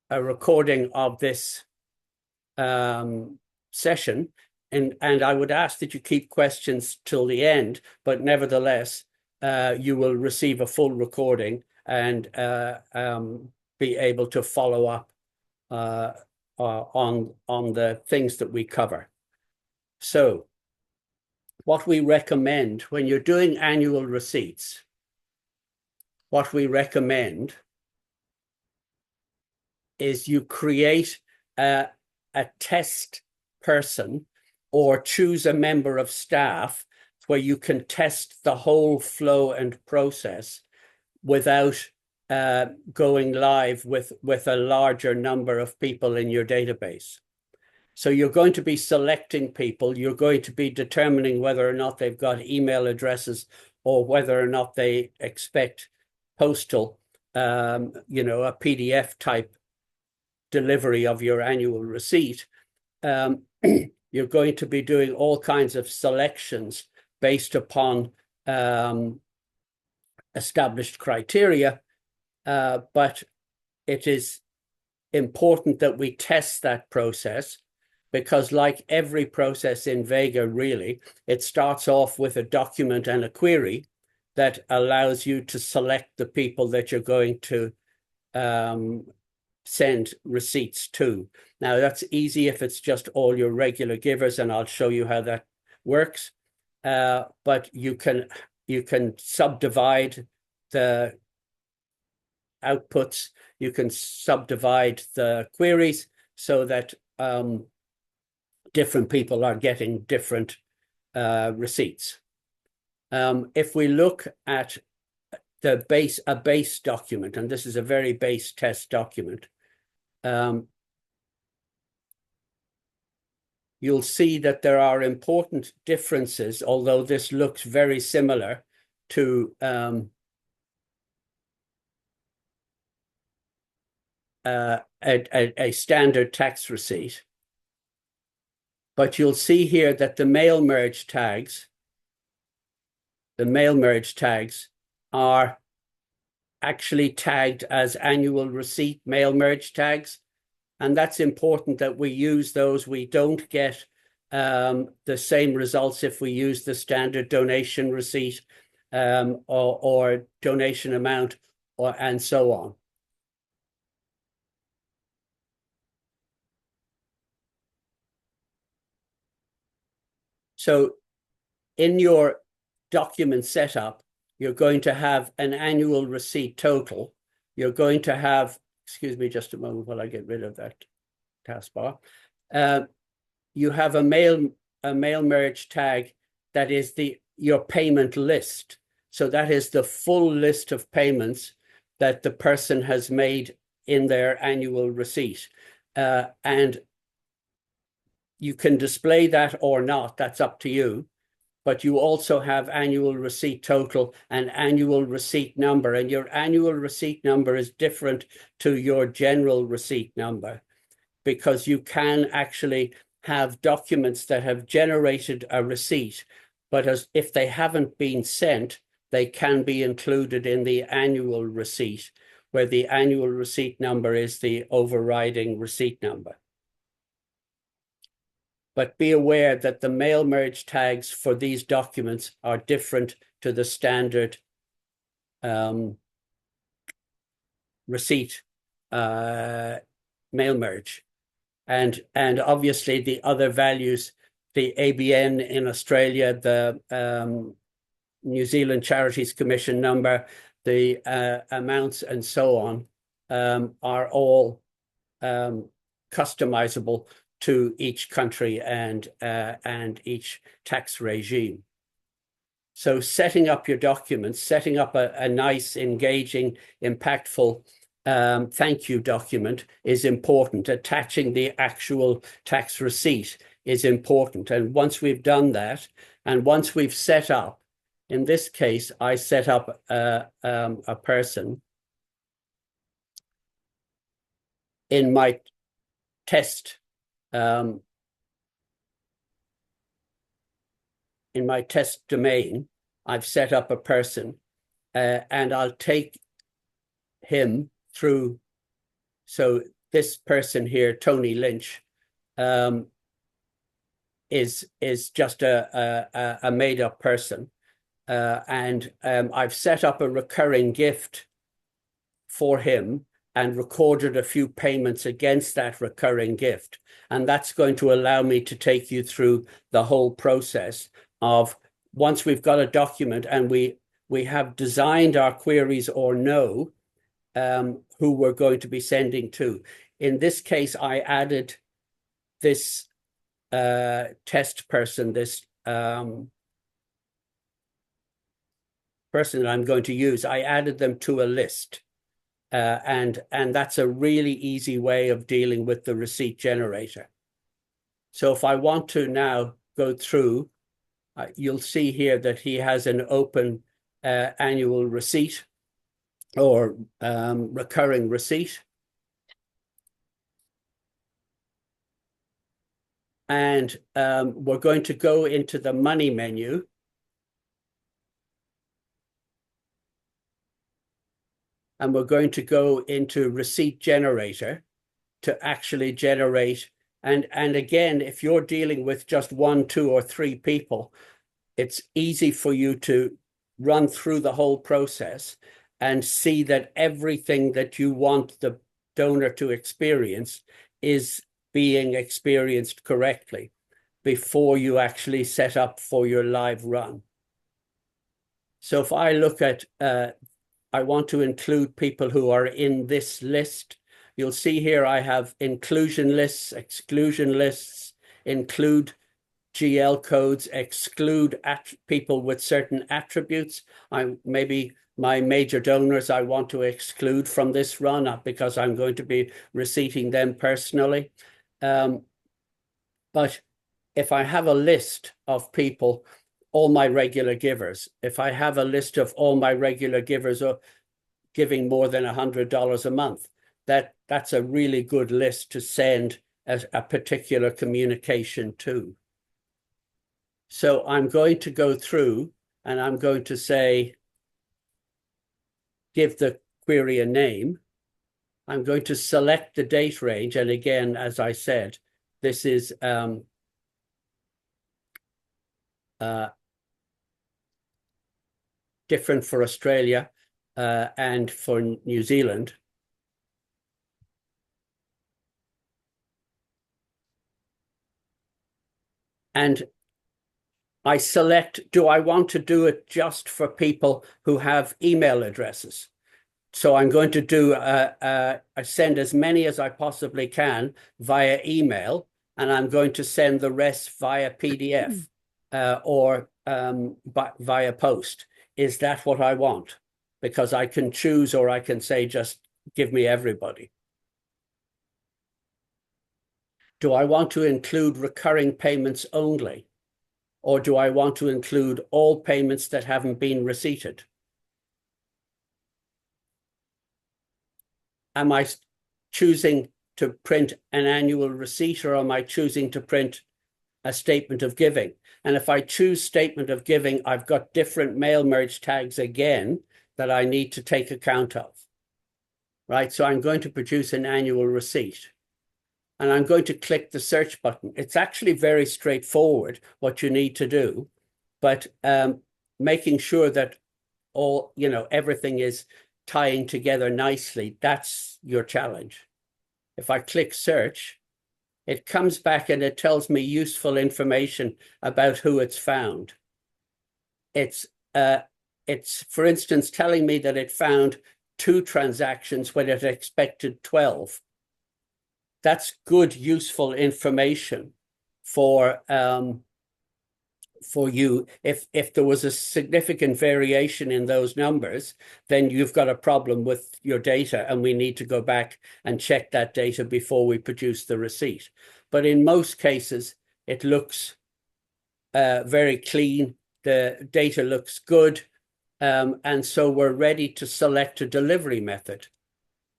a recording of this session, and I would ask that you keep questions till the end, but nevertheless, you will receive a full recording and be able to follow up on the things that we cover. So what we recommend when you're doing annual receipts, what we recommend is you create a test person or choose a member of staff where you can test the whole flow and process without going live with a larger number of people in your database. So you're going to be selecting people. You're going to be determining whether or not they've got email addresses or whether or not they expect postal, a PDF type delivery of your annual receipt. You're going to be doing all kinds of selections based upon established criteria, but it is important that we test that process, because like every process in Vega, really, it starts off with a document and a query that allows you to select the people that you're going to send receipts to. Now, that's easy if it's just all your regular givers, and I'll show you how that works. But you can subdivide the outputs, you can subdivide the queries so that different people are getting different receipts. If we look at a base document, and this is a very base test document, you'll see that there are important differences, although this looks very similar to a standard tax receipt. But you'll see here that the mail merge tags are actually tagged as annual receipt mail merge tags. And that's important that we use those. We don't get the same results if we use the standard donation receipt or donation amount and so on. So in your document setup, you're going to have an annual receipt total. You're going to have, excuse me just a moment while I get rid of that taskbar. You have a mail merge tag that is your payment list. So that is the full list of payments that the person has made in their annual receipt. And you can display that or not, that's up to you. But you also have annual receipt total and annual receipt number. And your annual receipt number is different to your general receipt number, because you can actually have documents that have generated a receipt, but if they haven't been sent, they can be included in the annual receipt, where the annual receipt number is the overriding receipt number. But be aware that the mail merge tags for these documents are different to the standard receipt mail merge. And obviously the other values, the ABN in Australia, the New Zealand Charities Commission number, the amounts and so on are all customizable to each country and each tax regime. So setting up your documents, setting up a nice, engaging, impactful thank you document is important. Attaching the actual tax receipt is important. And once we've done that, and once we've set up, in this case, I set up a person in my test domain. I've set up a person and I'll take him through. So this person here, Tony Lynch, is just a made up person. And I've set up a recurring gift for him and recorded a few payments against that recurring gift. And that's going to allow me to take you through the whole process of, once we've got a document and we have designed our queries or know who we're going to be sending to. In this case, I added this test person, this person that I'm going to use. I added them to a list. And that's a really easy way of dealing with the receipt generator. So if I want to now go through, you'll see here that he has an open annual receipt or recurring receipt. And we're going to go into the money menu. And we're going to go into receipt generator to actually generate. And again, if you're dealing with just 1, 2, or 3 people, it's easy for you to run through the whole process and see that everything that you want the donor to experience is being experienced correctly before you actually set up for your live run. So if I look at I want to include people who are in this list. You'll see here I have inclusion lists, exclusion lists, include GL codes, exclude people with certain attributes. Maybe my major donors I want to exclude from this run because I'm going to be receipting them personally. But if I have a list of people, all my regular givers, if I have a list of all my regular givers giving more than $100 a month, that's a really good list to send as a particular communication to. So I'm going to go through and I'm going to say, give the query a name. I'm going to select the date range. And again, as I said, this is different for Australia and for New Zealand. And I select, do I want to do it just for people who have email addresses? So I'm going to do, I send as many as I possibly can via email, and I'm going to send the rest via PDF or via post. Is that what I want? Because I can choose, or I can say, just give me everybody. Do I want to include recurring payments only? Or do I want to include all payments that haven't been receipted? Am I choosing to print an annual receipt, or am I choosing to print a statement of giving? And if I choose statement of giving, I've got different mail merge tags again that I need to take account of, right? So I'm going to produce an annual receipt. And I'm going to click the search button. It's actually very straightforward what you need to do, but making sure that everything is tying together nicely, that's your challenge. If I click search, it comes back and it tells me useful information about who it's found. It's for instance, telling me that it found 2 transactions when it expected 12. That's good, useful information for you. If there was a significant variation in those numbers, then you've got a problem with your data, and we need to go back and check that data before we produce the receipt. But in most cases, it looks very clean. The data looks good. And so we're ready to select a delivery method.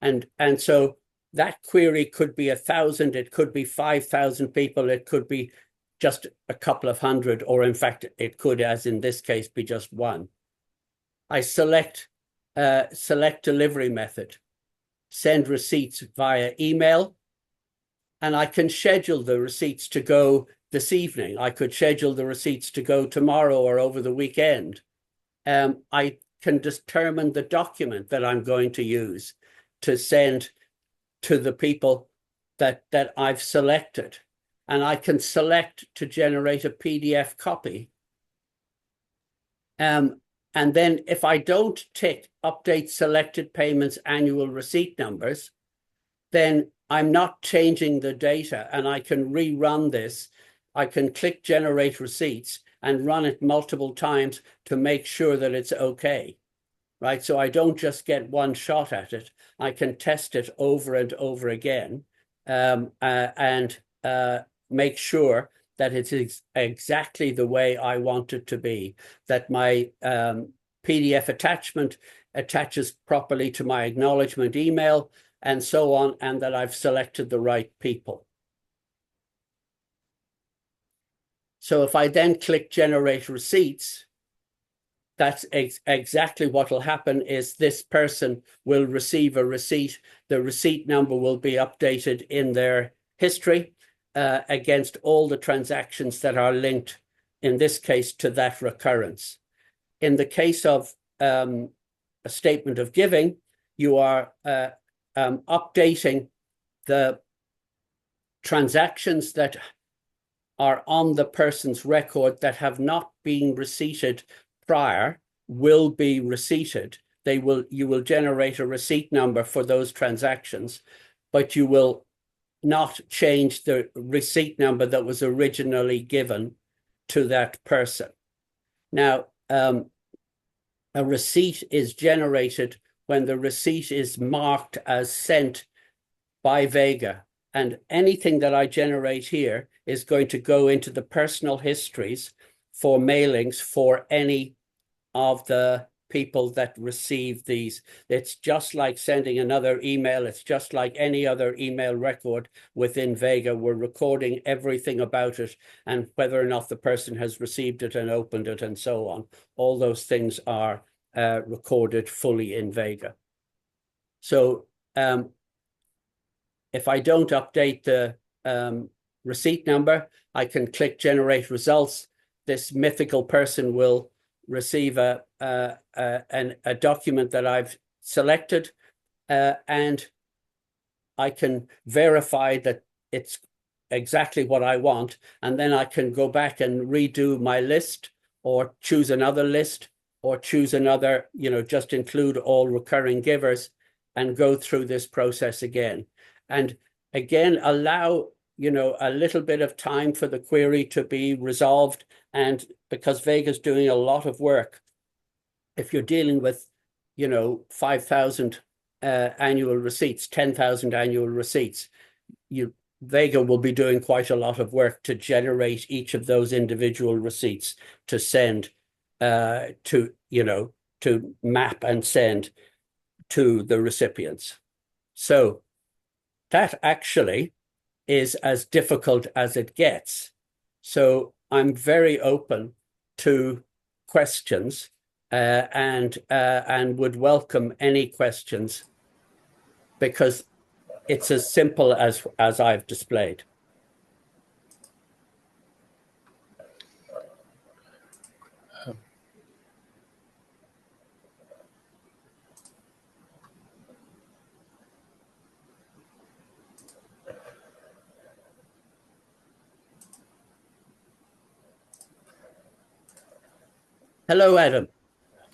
And so that query could be 1,000, it could be 5,000 people, it could be just a couple of hundred, or in fact, it could, as in this case, be just 1. I select delivery method. send receipts via email, and I can schedule the receipts to go this evening. I could schedule the receipts to go tomorrow or over the weekend. I can determine the document that I'm going to use to send to the people that I've selected. And I can select to generate a PDF copy. And then if I don't tick update selected payments annual receipt numbers, then I'm not changing the data, and I can rerun this. I can click generate receipts and run it multiple times to make sure that it's okay, right? So I don't just get one shot at it. I can test it over and over again, and make sure that it is exactly the way I want it to be, that my PDF attachment attaches properly to my acknowledgement email, and so on, and that I've selected the right people. So if I then click generate receipts, that's exactly what will happen is this person will receive a receipt. The receipt number will be updated in their history against all the transactions that are linked, in this case, to that recurrence. In the case of a statement of giving, you are updating the transactions that are on the person's record that have not been receipted prior will be receipted. You will generate a receipt number for those transactions, but you will not change the receipt number that was originally given to that person. Now, a receipt is generated when the receipt is marked as sent by Vega. And anything that I generate here is going to go into the personal histories for mailings for any of the people that receive these. It's just like sending another email. It's just like any other email record within Vega. We're recording everything about it and whether or not the person has received it and opened it and so on. All those things are recorded fully in Vega. So if I don't update the receipt number, I can click generate results. This mythical person will receive a document that I've selected, and I can verify that it's exactly what I want, and then I can go back and redo my list or choose another list or choose another, just include all recurring givers and go through this process again. And again, allow, a little bit of time for the query to be resolved. And because Vega's doing a lot of work, if you're dealing with, 5,000 annual receipts, 10,000 annual receipts, Vega will be doing quite a lot of work to generate each of those individual receipts to send to map and send to the recipients. So that actually is as difficult as it gets. So I'm very open to questions and would welcome any questions, because it's as simple as I've displayed. Hello, Adam.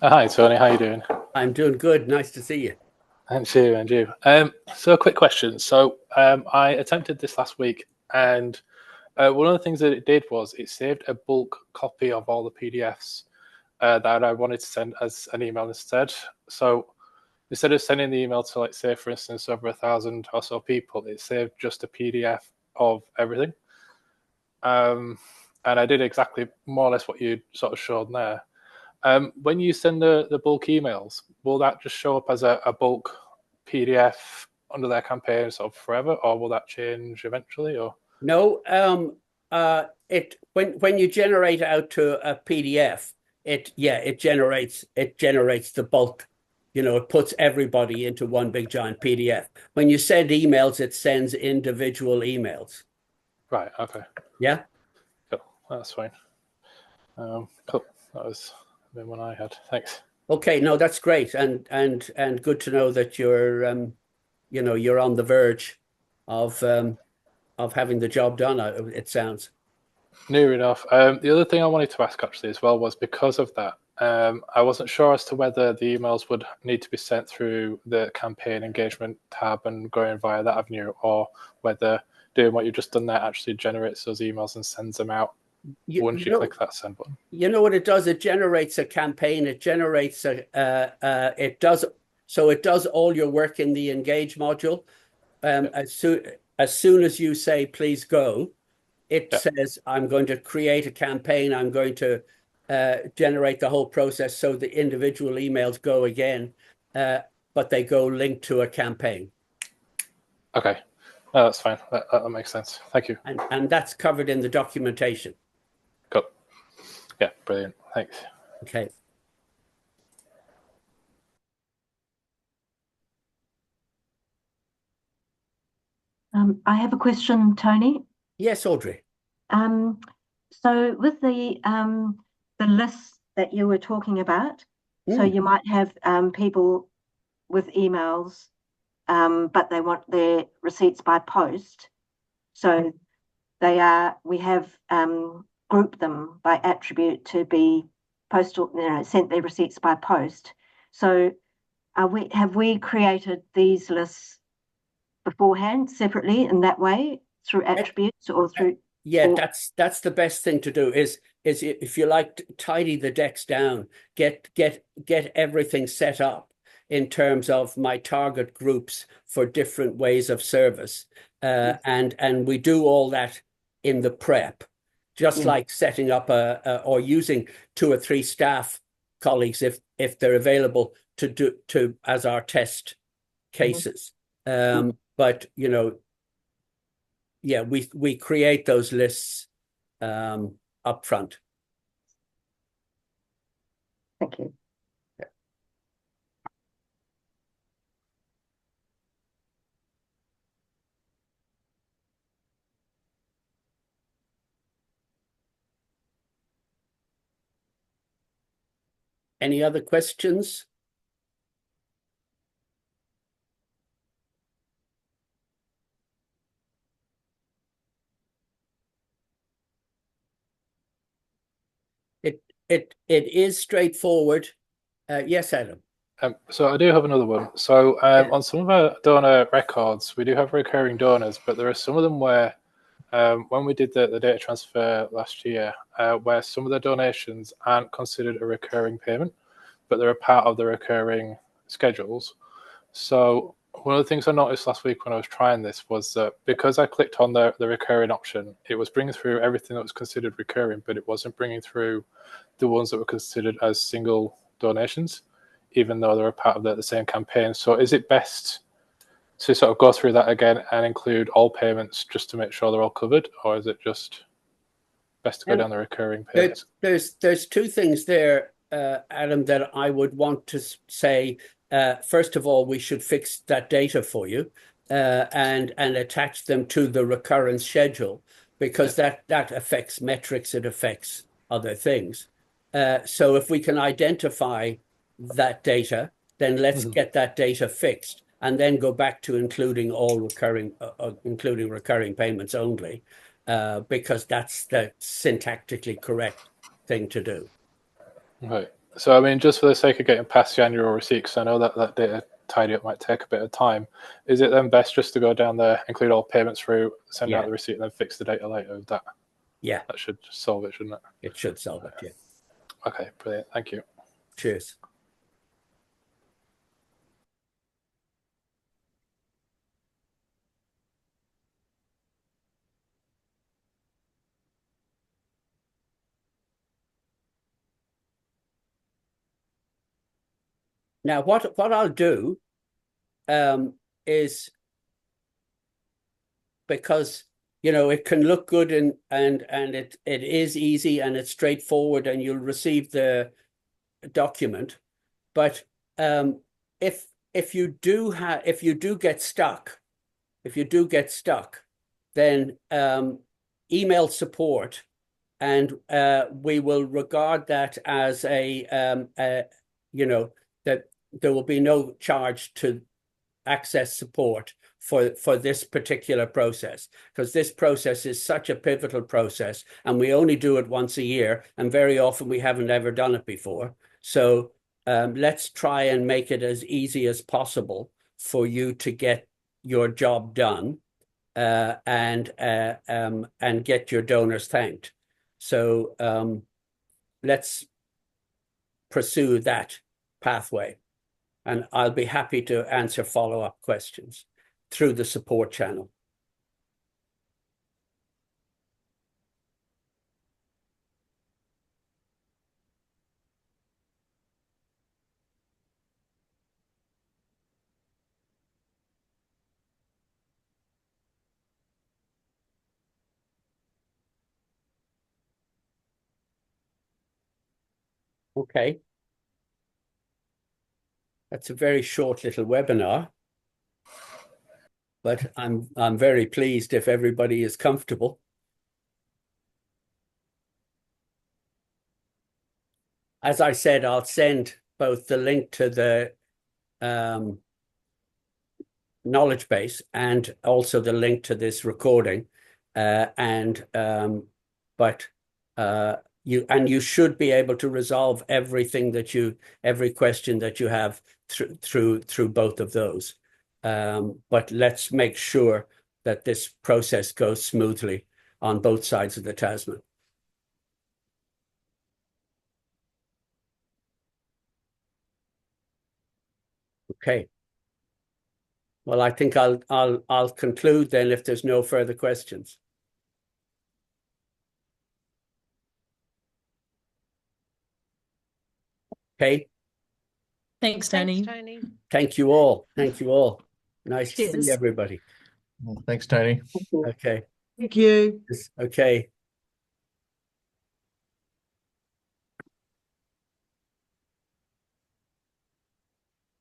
Hi, Tony. How you doing? I'm doing good. Nice to see you. And you. So a quick question. So I attempted this last week, and one of the things that it did was it saved a bulk copy of all the PDFs that I wanted to send as an email instead. So instead of sending the email to, like, say, for instance, over 1,000 or so people, it saved just a PDF of everything. And I did exactly more or less what you sort of showed there. When you send the bulk emails, will that just show up as a bulk PDF under their campaign sort of forever, or will that change eventually? Or no, when you generate out to a PDF, it generates the bulk, it puts everybody into one big giant PDF. When you send emails, it sends individual emails. Right. Okay. Yeah. Cool. That's fine. Cool. That was the one I had. Thanks. Okay. No, that's great, and good to know that you're on the verge of having the job done. It sounds. Near enough. The other thing I wanted to ask actually as well was because of that, I wasn't sure as to whether the emails would need to be sent through the campaign engagement tab and going via that avenue, or whether doing what you've just done there actually generates those emails and sends them out once you click that send button. You know what it does? It generates a campaign. It generates it does all your work in the engage module. As soon as you say please go, it says I'm going to create a campaign. I'm going to generate the whole process so the individual emails go again, but they go linked to a campaign. Okay, no, that's fine. That makes sense. Thank you. And that's covered in the documentation. Cool. Yeah, brilliant. Thanks. Okay. I have a question, Tony. Yes, Audrey. So with the lists that you were talking about, so you might have people with emails, but they want their receipts by post. So we have grouped them by attribute to be postal, sent their receipts by post. So have we created these lists beforehand separately in that way through attributes or through? Yeah, that's the best thing to do is if you like, tidy the decks down, get everything set up in terms of my target groups for different ways of service. And we do all that in the prep, just like setting up or using 2 or 3 staff colleagues if they're available to as our test cases. But yeah, we create those lists up front. Thank you. Any other questions? It is straightforward. Yes, Adam. So I do have another one. So on some of our donor records, we do have recurring donors, but there are some of them where when we did the data transfer last year, where some of the donations aren't considered a recurring payment, but they're a part of the recurring schedules. So one of the things I noticed last week when I was trying this was that because I clicked on the recurring option, it was bringing through everything that was considered recurring, but it wasn't bringing through the ones that were considered as single donations, even though they're a part of the same campaign. So is it best to sort of go through that again and include all payments just to make sure they're all covered, or is it just best to go down the recurring payments? There's 2 things there, Adam, that I would want to say. First of all, we should fix that data for you and attach them to the recurrence schedule, because that affects metrics, it affects other things. So if we can identify that data, then let's get that data fixed, and then go back to including all including recurring payments only, because that's the syntactically correct thing to do. Right. So, I mean, just for the sake of getting past the annual receipt, because I know that data tidy up might take a bit of time, is it then best just to go down there, include all payments through, send out the receipt, and then fix the data later? That should solve it, shouldn't it? It should solve it, yeah. Okay, brilliant. Thank you. Cheers. Now, what I'll do is, because it can look good and it is easy and it's straightforward and you'll receive the document, but if you do get stuck, then email support, and we will regard that as that there will be no charge to access support for this particular process, because this process is such a pivotal process, and we only do it once a year, and very often we haven't ever done it before. So let's try and make it as easy as possible for you to get your job done, and get your donors thanked. So let's pursue that pathway, and I'll be happy to answer follow-up questions through the support channel. Okay. That's a very short little webinar, but I'm very pleased if everybody is comfortable. As I said, I'll send both the link to the knowledge base and also the link to this recording, you should be able to resolve every question that you have through both of those. But let's make sure that this process goes smoothly on both sides of the Tasman. Okay. Well, I think I'll conclude then if there's no further questions. Okay. Thanks, Tony. Thank you all. Thank you all. Nice to see Cheers. everybody. Well, thanks, Tony. Okay. Thank you. Okay.